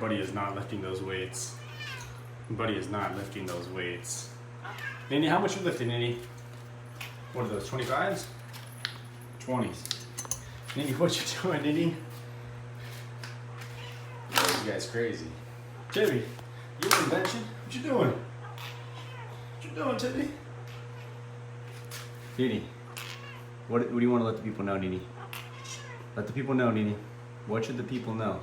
Buddy is not lifting those weights. Buddy is not lifting those weights. Nini, how much you lifting, Nini? What are those, 25s? 20s. Nini, what you doing, Nini? This guy's crazy. Timmy, you invention? What you doing? What you doing, Timmy? Nini, what do you want to let the people know, Nini? Let the people know, Nini. What should the people know?